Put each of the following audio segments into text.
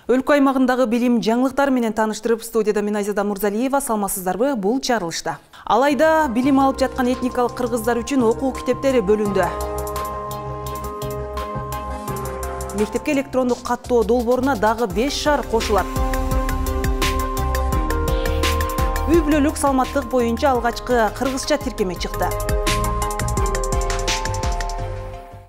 Өлкө аймагындагы билим жаңылыктары менен таныштырып, студияда мен Айзада Мурзалиева, саламатсыздарбы? Бул чарылышта. Алайда билим алып жаткан этникалык кыргыздар үчүн окуу китептери бөлүндү. Мектепке электрондук каттоо долбооруна дагы 5 шаар кошулат. Үй бүлөлүк саламаттык боюнча алгачкы кыргызча тиркеме чыкты.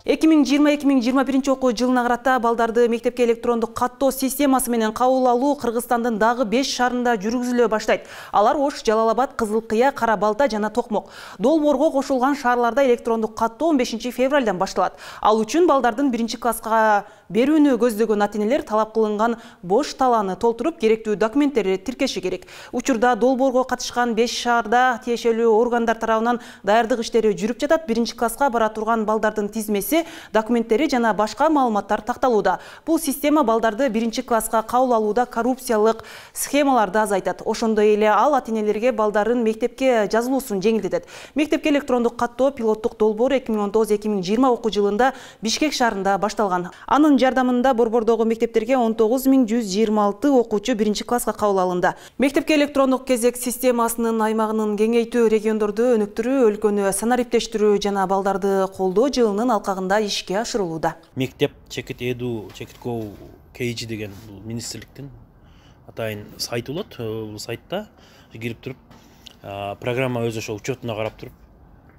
2020-2021 окуу жылына карата балдарды мектепке электрондук каттоо системасы менен кабыл алуу Кыргызстандын дагы 5 шаарында жүргүзүлө баштайт. Алар Ош, Жалал-Абад, Кызыл Кыя, Кара Балта жана Токмок. Долбоорго кошулган шаарларда электрондук каттоо 15 февралдан башталат. Ал үчүн балдардын 1-класска берүүнү көздөгөн ата-энелер талап кылынган бош талааны толтуруп, керектүү документтерди тиркеши керек. Учурда долбоорго катышкан 5 шаарда тиешелүү органдар тарабынан даярдык иштери жүрүп жатат. 1-класска бара турган балдардын тизмеси, документтери жана башка маалыматтар такталууда. Бул система балдарды 1-класска кабыл алууда коррупциялык схемаларды азайтат. Ошондой эле ал ата-энелерге балдарын мектепке жазылуусун жеңилдетет. Мектепке электрондук каттоо пилоттук долбоору 2019-2020 окуу жылында Бишкек шаарында башталган. Анын жардамында Борбордогу мектептерге 19126 окуучу 1-класска кабыл алынды. Мектепке электрондук кезек системасынын аймагынын кеңейтүү, региондорду өнүктүрүү, өлкөнү санариптештирүү жана балдарды колдоо жылынын алкагында ишке ашырылууда. Мектеп Чекит Эду, Чекит Go KG деген министрликтин атайын сайты болот. Бул сайтта кирип туруп, программа өзү ошо учетуна карап туруп,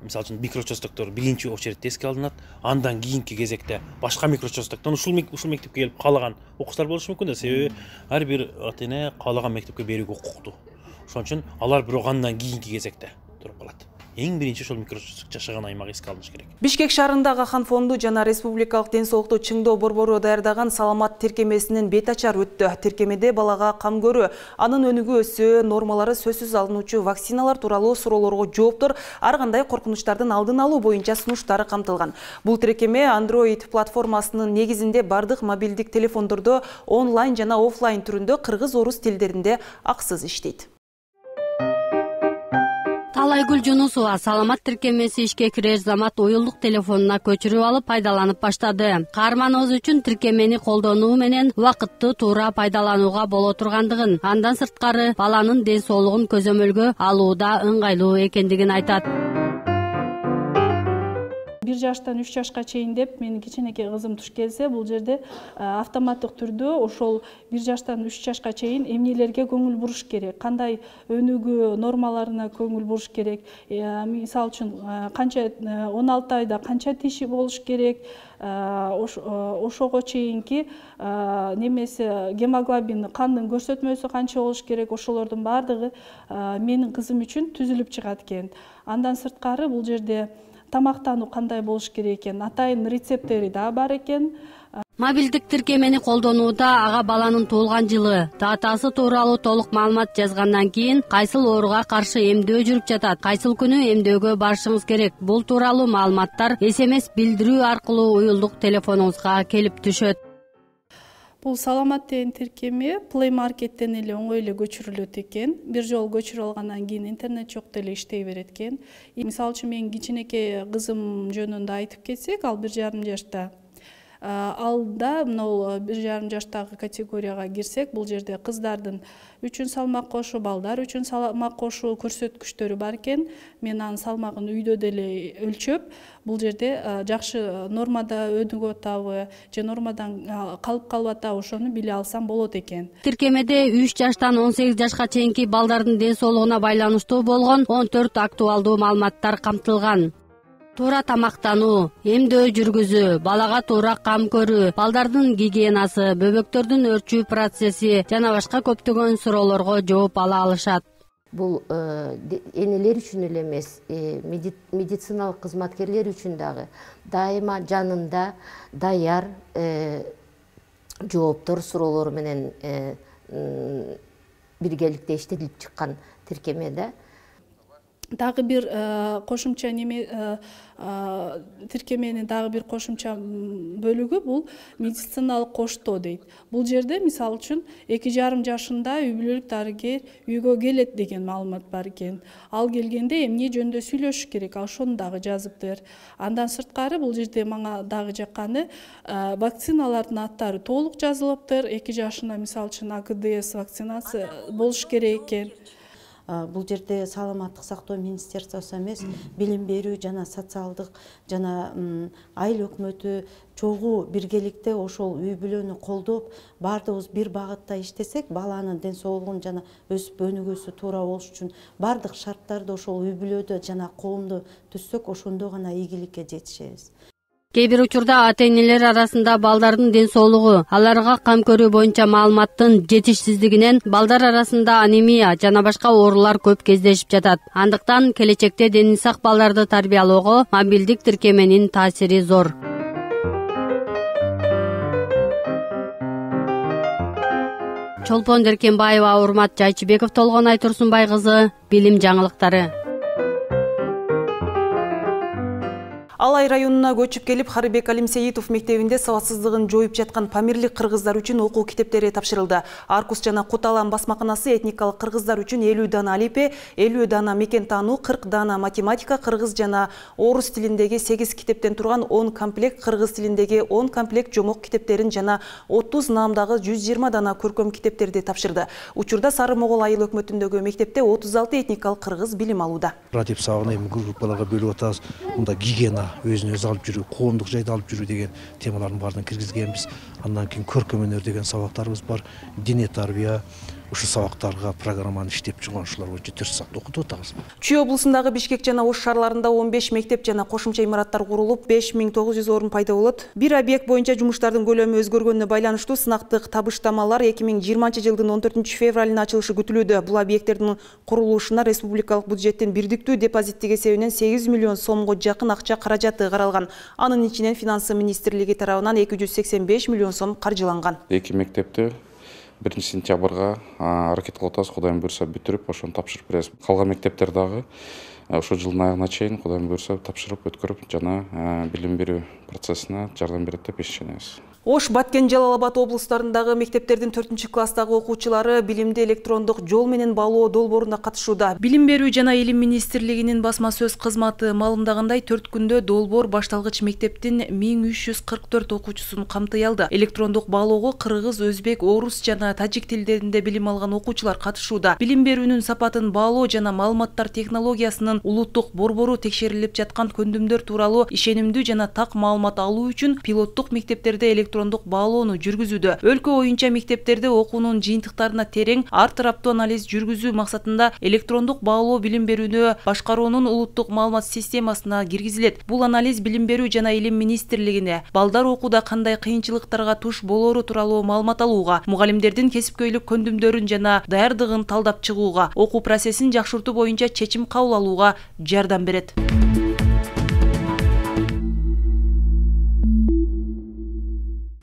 мисалы үчүн микрочастоктор биринчи очередде эске алынат. Андан кийинки кезекте башка микрочастоктон ушул мектепке келип каалаган окуучулар болушу мүмкүн да, себеби ар бир ата-эне каалаган мектепке берүүгө укуктуу. Ошон үчүн алар бирок андан кийинки кезекте туруп калат. Эң биринчи ошол микрочасток жашаган аймак эске алыныш керек. Бишкек шаарындагы Хан фонду жана Республикалык ден соолукту чыңдоо борбору даярдаган саламат тиркемесинин бет ачар өттү. Тиркемеде балага кам көрүү, анын өнүгүүсү, нормалары сөзсүз алынуучу вакциналар тууралуу суроолорго жооптор, ар кандай коркунучтардын алдын алуу боюнча сунуштары камтылган. Бул тиркеме Android платформасынын негизинде бардык мобилдик телефондордо онлайн жана офлайн түрүндө кыргыз-орус тилдеринде аксыз иштейт. Талайгүл Жунусова саламат тиркемеси ишке кирер замат уюлдук телефонуна көчүрүп алып пайдаланып баштады. Каарманыбыз үчүн тиркемени колдонуу менен убакытты туура пайдаланууга боло тургандыгын, андан сырткары баланын ден соолугун көзөмөлгө алууда ыңгайлуу экендигин айтат. 1 жаштан 3 жашка чейин деп менин кичинекей кызым туш келсе, бул жерде автоматтык түрдө ошол 1 жаштан 3 жашка чейин эмнелерге көңүл буруш керек, кандай өнүгүү нормаларына көңүл буруш керек, мисалы үчүн канча 16 айда канча тиши болуш керек, ошого чейинки немеси гемоглобин, кандын көрсөтмөсү канча болуш керек, ошолордун баардыгы менин кызым үчүн түзүлүп чыгат экен. Андан сырткары бул жерде тамактануу кандай болуш керек экен, атайын рецепттери да бар экен. Мобилдик тиркемени колдонууда ага баланын туулган жылы, датасы тууралуу толук маалымат жазгандан кийин кайсыл ооруга каршы эмдөө жүрүп жатат, кайсыл күнү эмдөөгө барышыңыз керек. Бул тууралуу маалыматтар SMS билдирүү аркылуу уюлдук телефонуңузга келип түшөт. Бул саламат деген тиркеме Play Market'тен эле оңой эле көчүрүлөт экен. Бир жолу көчүрүп алгандан кийин интернет жок деле иштей берет экен. Мисалы үчүн менин кичинекей кызым жөнүндө айтып кетсек, ал 1,5 жашта. Алда мынау 1,5 жаштагы категорияга кирсек, бул жерде кыздардын үчүн салмак кошуу, балдар үчүн салмак кошуу көрсөткүчтөрү бар экен. Мен анын салмагын үйдө деле өлчөп, бул жерде жакшы нормада өнүгүп атабы же нормадан калып калып атабы ошону биле алсам болот экен. Тиркемеде 3 жаштан 18 жашка чейинки балдардын ден соолугуна байланыштуу болгон 14 актуалдуу маалыматтар камтылган. Туура тамактануу, эмдөө жүргүзүү, балага туура кам көрүү, балдардын гигиенасы, бөбөктөрдүн өрчүү процесси жана башка көптөгөн суроолорго жооп ала алышат. Бул энелер үчүн эле эмес, медициналык кызматкерлер үчүн дагы дайыма жанында даяр жооптор, суроолор менен биргеликте иштелип чыккан тиркеме да. дагы бир кошумча неме тиркеменин дагы бир кошумча бөлүгү бул медициналык коштоо дейт. Бул жерде мисалы үчүн 2,5 жашында үй бүлөлүк дарыгер үйгө келет деген маалымат бар экен. Ал келгенде эмне жөнүндө сүйлөшүш керек, ошону дагы жазыптыр. Андан сырткары бул жерде мага дагы жакканы вакциналардын аттары толук жазылыптыр. 2 жашында мисалы үчүн АКДС вакцинация болуш керек экен. Бул жерде саламаттык сактоо министерствосу эмес, билим берүү жана социалдык жана айыл өкмөтү чогуу биргеликте ошол үй бүлөнү колдоп, баардыгыбыз бир багытта иштесек, баланын ден соолугун жана өсүп өнүгүүсү туура болуш үчүн баардык шарттарды ошол үй бүлөдө жана коомдо түзсөк, ошондо гана ийгиликке жетишебиз. Кээ бир учурда ата-энелер арасында балдардын ден соолугу, аларга кам көрүү боюнча маалыматтын жетишсиздигинен балдар арасында анемия жана башка оорулар көп кездешип жатат. Андыктан келечекте дени сак балдарды тарбиялоого мобилдик тиркеменин таасири зор. Чолпон Деркенбаева, Урмат Жайчыбеков, Толгонай Турсунбай кызы, билим жаңылыктары. Алай районуна көчүп келип, Харыбек Алимсеитов мектебинде сабатсыздыгын жоюп жаткан памирлик кыргыздар үчүн окуу китептери тапшырылды. Аркус жана Куталан басмаканасы этникалык кыргыздар үчүн 50 дана алипе, 50 дана мекен таануу, 40 дана математика, кыргыз жана орус тилиндеги 8 китептен турган 10 комплект, кыргыз тилиндеги 10 комплект жомок китептерин жана 30 наамдагы 120 дана көркөм китептерди тапшырды. Учурда Сары Могол айыл өкмөтүндөгү мектепте 36 этникалык кыргыз билим алууда. Радип сабына группаларга бөлүп атабыз. Мында гигиена өзүн өзү алып жүрүү, коомдук жайды алып жүрүү деген темалардын баарын киргизгенбиз. Андан кийин көркөм өнөр деген сабактарыбыз бар, дине тарбия. Ушу сабактарга программаны иштеп чыгып, ушулар боюнча 4 саат окутуп атабыз. Чүй облусундагы Бишкек жана Ош шаарларында 15 мектеп жана кошумча имараттар курулуп, 5900 орун пайда болот. Бир объект боюнча жумуштардын көлөмү өзгөргөнүнө байланыштуу сынактык табыштамалар 2020 жылдын 14 февралына ачылышы күтүлүүдө. Бул объекттердин курулушуна республикалык бюджеттин бирдиктүү депозиттик эсебинен 8 миллион сомго жакын акча каражаты каралган. Анын ичинен Финансы министрлиги тарабынан 285 миллион сом каржыланган. Эки мектепти 1 сентябрга аракет кылып атабыз, Кудайым буйрса бүтүрүп, ошону тапшырып беребиз. Калган мектептер дагы ошо жылдын аягына чейин Кудайым буйрса тапшырып өткөрүп жана билим берүү процессине жардам берет деп ишенебиз. Ош, Баткен, Жалал-Абад облустарындагы мектептердин 4-класстагы окуучулары билимди электрондук жол менен баалоо долбооруна катышууда. Билим берүү жана илим министрлигинин басма сөз кызматы маалымдагандай 4 күндө долбоор башталгыч мектептин 1344 окуучусун камтый алды. Электрондук баалоого кыргыз, өзбек, орус жана тажик тилдеринде билим алган окуучулар катышууда. Билим берүүнүн сапатын баалоо жана маалыматтар технологиясынын улуттук борбору текшерилип жаткан көндүмдөр тууралуу ишенимдүү жана так маалымат алуу үчүн пилоттук мектептерде электрондук баалоону жүргүзүүдө. Өлкө боюнча мектептерде окуунун жыйынтыктарына терең ар тараптуу анализ жүргүзүү максатында электрондук баалоо билим берүүнү башкаруунун улуттук маалымат системасына киргизилет. Бул анализ билим берүү жана илим министрлигине балдар окууда кандай кыйынчылыктарга туш болору тууралуу маалымат алууга, мугалимдердин кесипкөйлүк көндүмдөрүн жана даярдыгын талдап чыгууга, окуу процессин жакшыртуу боюнча чечим кабыл алууга жардам берет.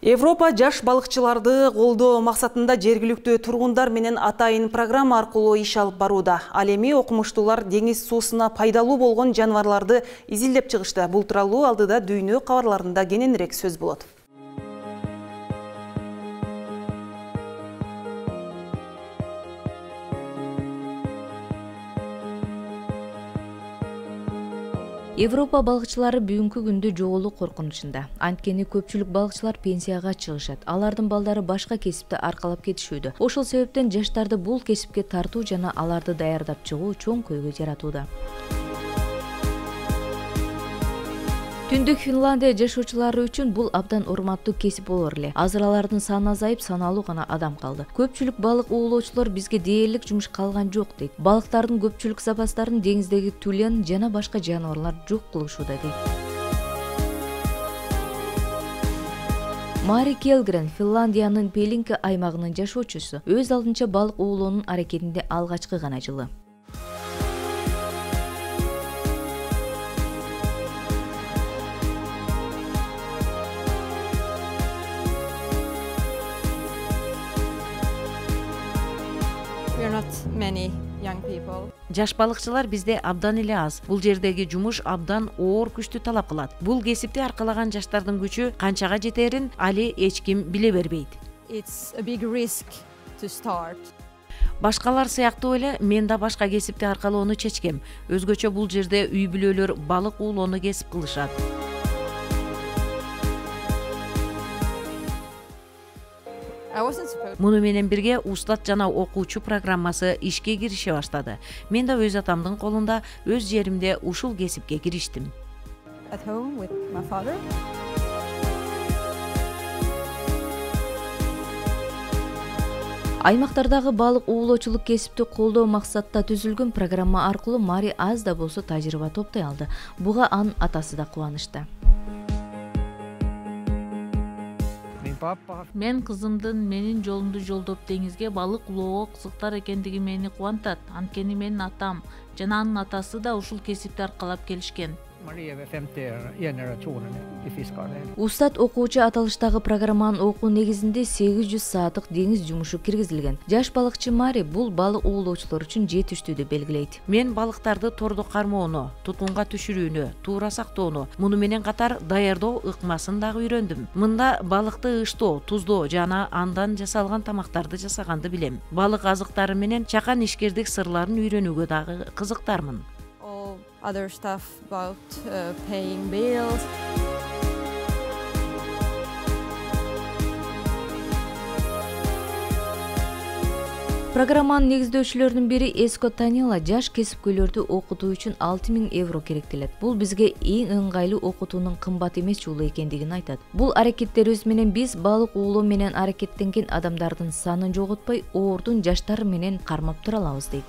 Европа жаш балыкчыларды колдоо максатында жергиликтүү тургундар менен атайын программа аркылуу иш алып барууда. Ал эми окумуштуулар деңиз суусуна пайдалуу болгон жаныбарларды изилдеп чыгышты. Бул тууралуу алдыда дүйнө кабарларында кененирээк сөз болот. Европа балыкчылары бүгүнкү күндө жоголуу коркунучунда. Анткени көпчүлүк балыкчылар пенсияга чыгышат. Алардын балдары башка кесипти аркалап кетишүүдө. Ошол себептен жаштарды бул кесипке тартуу жана аларды даярдап чыгуу чоң көйгөй жаратууда. Түндүк Финландия жашоочулары үчүн бул абдан урматтуу кесип болор эле. Азыр алардын саны азайып, саналуу гана адам калды. Көпчүлүк балык уулоочулар бизге дээрлик жумуш калган жок дейт. Балыктардын көпчүлүк запастарын деңиздеги тюлен жана башка жаныбарлар жок кылышууда дейт. Мари Келгрен, Финландиянын Пелинка аймагынын жашоочусу, өз алдынча балык уулоонун аракетинде алгачкы гана жылы. Not many Жаш балыкчылар бизде абдан эле аз. Бул жердеги жумуш абдан оор күчтү талап кылат. Бул кесипти аркалаган жаштардын күчү канчага жетерин али эч ким биле бербейт. Башкалар сыяктуу эле мен да башка кесипти аркалоону чечкем. Өзгөчө бул жерде үй бүлөлөр балык уулоону кесип кылышат. Муну менен бирге устат жана окуучу программасы ишке кирише баштады. Мен да өз атамдын колунда, өз жеримде ушул кесипке кириштим. Аймактардагы балык уулоочулук кесипти колдоо максатта түзүлгөн программа аркылуу Мари аз да болсо тажрыйба топтой алды. Буга анын атасы да кубанычта. Мен кызымдын менин жолумду жолдоп деңизге балык улоого кызыктар экендиги мени кубантат. Анткени менин атам жана анын атасы да ушул кесипти аркалап келишкен. Устат окуучу аталыштагы программанын окуу негизинде 800 сааттык деңиз жумушу киргизилген. Жаш балыкчы Мари бул балык уулоочулар үчүн жетиштүүдү белгилейт. Мен балыктарды тордо кармоону, тутунга түшүрүүнү, туура сактоону, муну менен катар даярдоо ыкмасын дагы үйрөндүм. Мында балыкты ыштоо, туздоо жана андан жасалган тамактарды жасаганды билем. Балык азыктары менен чакан ишкердик сырларын үйрөнүүгө дагы кызыктармын. Other stuff about paying bills. Программанын негиздөөчүлөрүнүн бири Эско Танила жаш кесипкөйлөрдү окутуу үчүн 6000 евро керектелет. Бул бизге эң ыңгайлуу окутуунун кымбат эмес жолу экендигин айтат. Бул аракеттерибиз менен биз балык уулоо менен аракеттенген адамдардын санын жоготпой, оордун жаштары менен кармап тура алабыз дейт.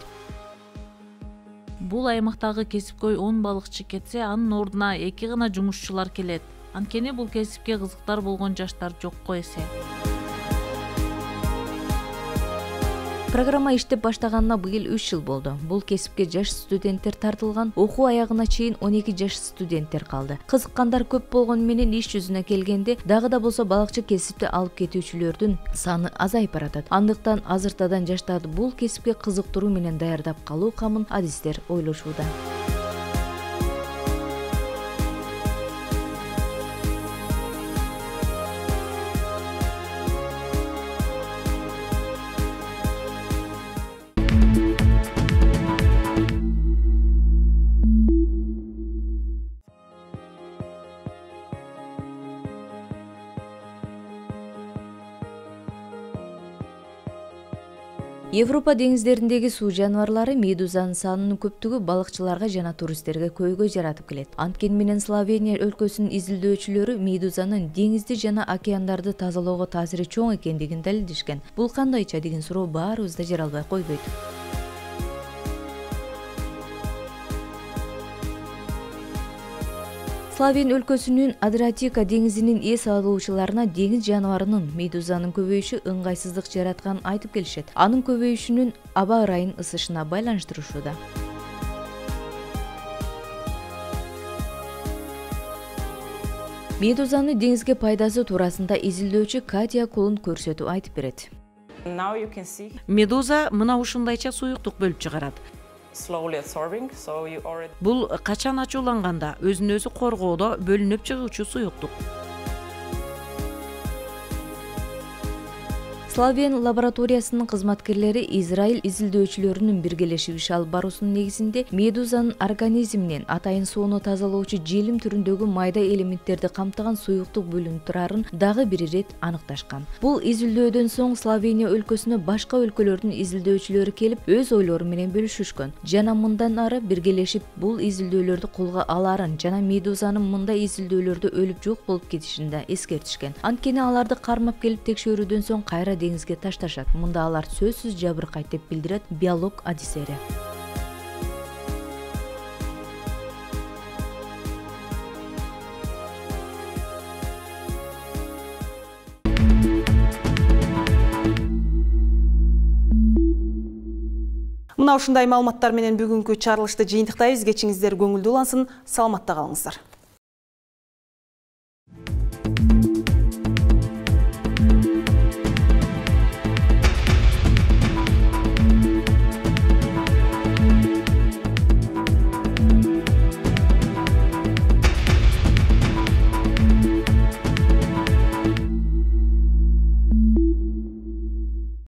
Бул аймактагы кесипкөй 10 балыкчы кетсе, анын ордуна 2 гана жумушчулар келет. Анткени бул кесипке кызыктар болгон жаштар жокко эсе. Программа иштеп баштаганына быйыл 3 жыл болду. Бул кесипке жаш студенттер тартылган, окуу аягына чейин 12 жаш студенттер калды. Кызыккандар көп болгону менен иш жүзүнө келгенде дагы да болсо балыкчы кесипти алып кетүүчүлөрдүн саны азайып баратат. Андыктан азыртадан жаштарды бул кесипке кызыктыруу менен даярдап калуу камын адистер ойлошууда. Европа деңиздериндеги суу жаныбарлары медузанын санынын көптүгү балыкчыларга жана туристтерге көйгөй жаратып келет. Анткени менен Словения өлкөсүнүн изилдөөчүлөрү медузанын деңизди жана океандарды тазалоого таасири чоң экендигин далилдешкен. Бул кандайча деген суроо баарыбызда жаралбай койбойт. Словен өлкөсүнүн Адриатика деңизинин эс алуучуларына деңиз жаныбарынын медузанын көбөйүшү ыңгайсыздык жаратканын айтып келишет. Анын көбөйүшүнүн аба ырайынын ысышына байланыштырышууда. Медузаны деңизге пайдасы туурасында изилдөөчү Катя Кулун көрсөтүп айтып берет. Медуза мына ушундайча суюктук бөлүп чыгарат. Бул качан ачууланганда өзүн өзү коргоодо бөлүнүп чыгуучу суюктук. Словен лабораториясынын кызматкерлери Израиль изилдөөчүлөрүнүн биргелешип иш алып баруусунун негизинде медузанын организминен атайын сууну тазалоочу желим түрүндөгү майда элементтерди камтыган суюктук бөлүнүп турарын дагы бир ирет аныкташкан. Бул изилдөөдөн соң Словения өлкөсүнө башка өлкөлөрдүн изилдөөчүлөрү келип өз ойлору менен бөлүшүшкөн. Жана мындан ары биргелешип бул изилдөөлөрдү колго аларын жана медузанын мындай изилдөөлөрдө өлүп жок болуп кетишин да эскертишкен. Анткени аларды кармап келип текшөрүүдөн соң кайра деңизге ташташат. Мында алар сөзсүз жабыркайт деп билдирет биолог адисери. Мына ушундай маалыматтар менен бүгүнкү чарылышты жыйынтыктайбыз. Кечиңиздер көңүлдүү улансын, саламатта калыңыздар.